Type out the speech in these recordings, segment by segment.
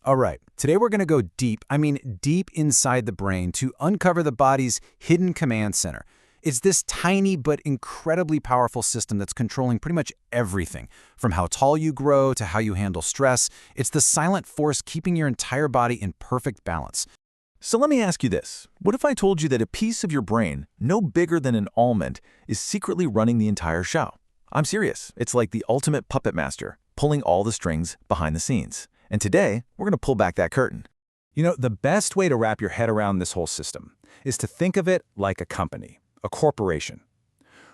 All right, today we're going to go deep, deep inside the brain to uncover the body's hidden command center. It's this tiny but incredibly powerful system that's controlling pretty much everything, from how tall you grow to how you handle stress. It's the silent force keeping your entire body in perfect balance. So let me ask you this. What if I told you that a piece of your brain, no bigger than an almond, is secretly running the entire show? I'm serious. It's like the ultimate puppet master, pulling all the strings behind the scenes. And today, we're going to pull back that curtain. You know, the best way to wrap your head around this whole system is to think of it like a company, a corporation.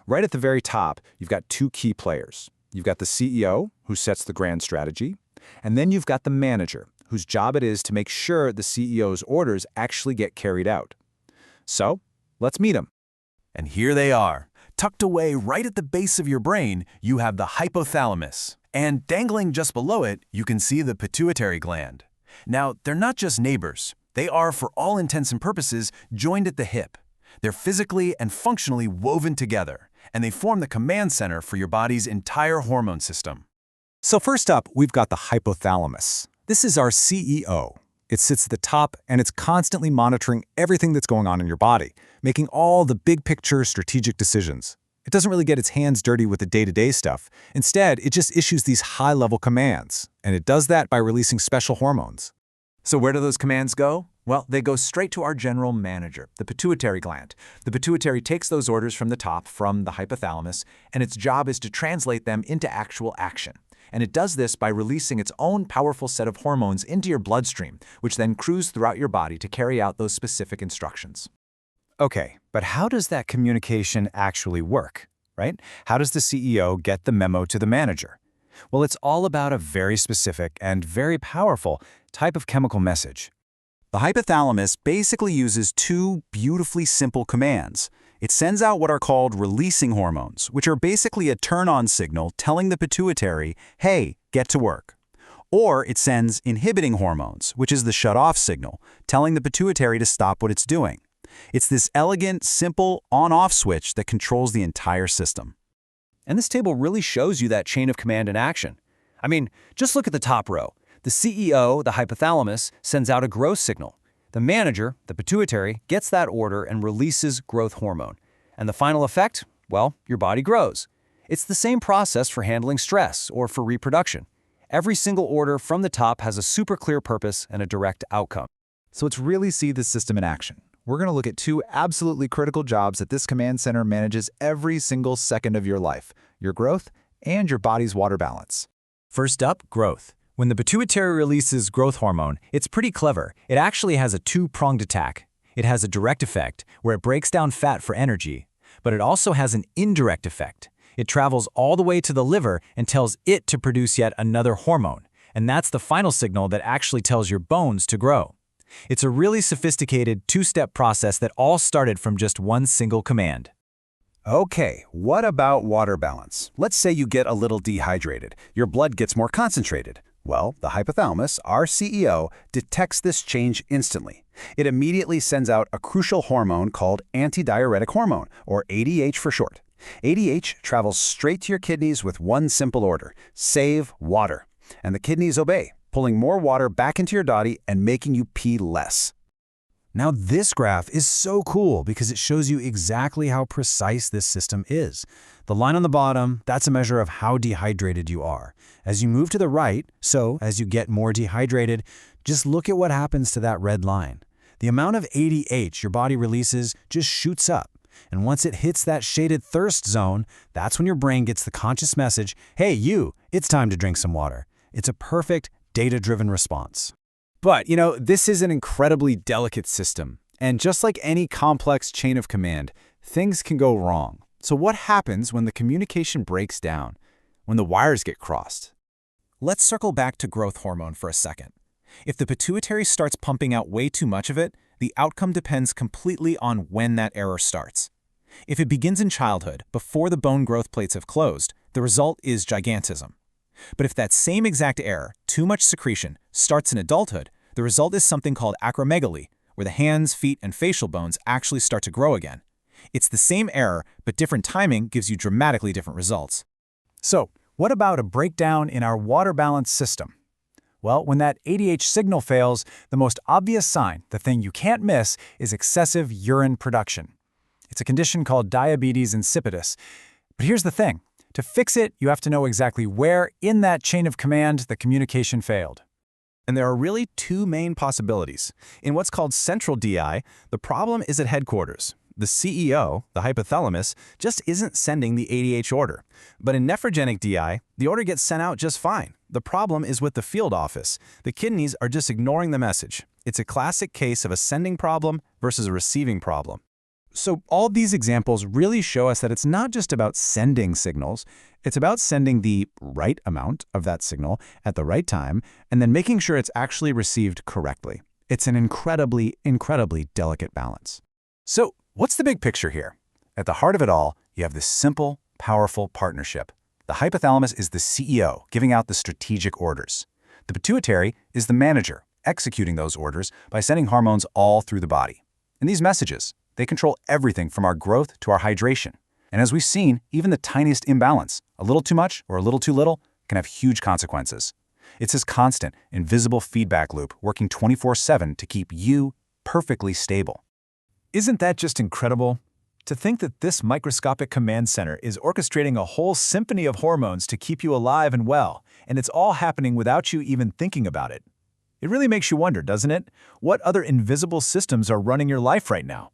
Right at the very top, you've got two key players. You've got the CEO, who sets the grand strategy, and then you've got the manager, whose job it is to make sure the CEO's orders actually get carried out. So, let's meet them. And here they are. Tucked away right at the base of your brain, you have the hypothalamus. And dangling just below it, you can see the pituitary gland. Now, they're not just neighbors. They are, for all intents and purposes, joined at the hip. They're physically and functionally woven together, and they form the command center for your body's entire hormone system. So first up, we've got the hypothalamus. This is our CEO. It sits at the top, and it's constantly monitoring everything that's going on in your body, making all the big-picture strategic decisions. It doesn't really get its hands dirty with the day-to-day stuff. Instead, it just issues these high-level commands, and it does that by releasing special hormones. So where do those commands go? Well, they go straight to our general manager, the pituitary gland. The pituitary takes those orders from the top, from the hypothalamus, and its job is to translate them into actual action. And it does this by releasing its own powerful set of hormones into your bloodstream, which then cruise throughout your body to carry out those specific instructions. Okay, but how does that communication actually work, right? How does the CEO get the memo to the manager? Well, it's all about a very specific and very powerful type of chemical message. The hypothalamus basically uses two beautifully simple commands. It sends out what are called releasing hormones, which are basically a turn-on signal telling the pituitary, hey, get to work. Or it sends inhibiting hormones, which is the shut-off signal, telling the pituitary to stop what it's doing. It's this elegant, simple on-off switch that controls the entire system. And this table really shows you that chain of command in action. Just look at the top row. The CEO, the hypothalamus, sends out a growth signal. The manager, the pituitary, gets that order and releases growth hormone. And the final effect? Well, your body grows. It's the same process for handling stress or for reproduction. Every single order from the top has a super clear purpose and a direct outcome. So let's really see this system in action. We're going to look at two absolutely critical jobs that this command center manages every single second of your life: your growth and your body's water balance. First up, growth. When the pituitary releases growth hormone, it's pretty clever. It actually has a two-pronged attack. It has a direct effect, where it breaks down fat for energy, but it also has an indirect effect. It travels all the way to the liver and tells it to produce yet another hormone, and that's the final signal that actually tells your bones to grow. It's a really sophisticated two-step process that all started from just one single command. Okay, what about water balance? Let's say you get a little dehydrated. Your blood gets more concentrated. Well, the hypothalamus, our CEO, detects this change instantly. It immediately sends out a crucial hormone called antidiuretic hormone, or ADH for short. ADH travels straight to your kidneys with one simple order: save water. And the kidneys obey, pulling more water back into your body and making you pee less. Now this graph is so cool because it shows you exactly how precise this system is. The line on the bottom, that's a measure of how dehydrated you are. As you move to the right, so as you get more dehydrated, just look at what happens to that red line. The amount of ADH your body releases just shoots up. And once it hits that shaded thirst zone, that's when your brain gets the conscious message, hey you, it's time to drink some water. It's a perfect, data-driven response. But, this is an incredibly delicate system, and just like any complex chain of command, things can go wrong. So what happens when the communication breaks down, when the wires get crossed? Let's circle back to growth hormone for a second. If the pituitary starts pumping out way too much of it, the outcome depends completely on when that error starts. If it begins in childhood, before the bone growth plates have closed, the result is gigantism. But if that same exact error, too much secretion, starts in adulthood, the result is something called acromegaly, where the hands, feet, and facial bones actually start to grow again. It's the same error, but different timing gives you dramatically different results. So, what about a breakdown in our water balance system? Well, when that ADH signal fails, the most obvious sign, the thing you can't miss, is excessive urine production. It's a condition called diabetes insipidus. But here's the thing. To fix it, you have to know exactly where in that chain of command the communication failed. And there are really two main possibilities. In what's called central DI, the problem is at headquarters. The CEO, the hypothalamus, just isn't sending the ADH order. But in nephrogenic DI, the order gets sent out just fine. The problem is with the field office. The kidneys are just ignoring the message. It's a classic case of a sending problem versus a receiving problem. So all these examples really show us that it's not just about sending signals, it's about sending the right amount of that signal at the right time and then making sure it's actually received correctly. It's an incredibly, incredibly delicate balance. So, what's the big picture here? At the heart of it all, you have this simple, powerful partnership. The hypothalamus is the CEO, giving out the strategic orders. The pituitary is the manager, executing those orders by sending hormones all through the body. And these messages, they control everything from our growth to our hydration. And as we've seen, even the tiniest imbalance, a little too much or a little too little, can have huge consequences. It's this constant, invisible feedback loop working 24/7 to keep you perfectly stable. Isn't that just incredible? To think that this microscopic command center is orchestrating a whole symphony of hormones to keep you alive and well, and it's all happening without you even thinking about it. It really makes you wonder, doesn't it? What other invisible systems are running your life right now?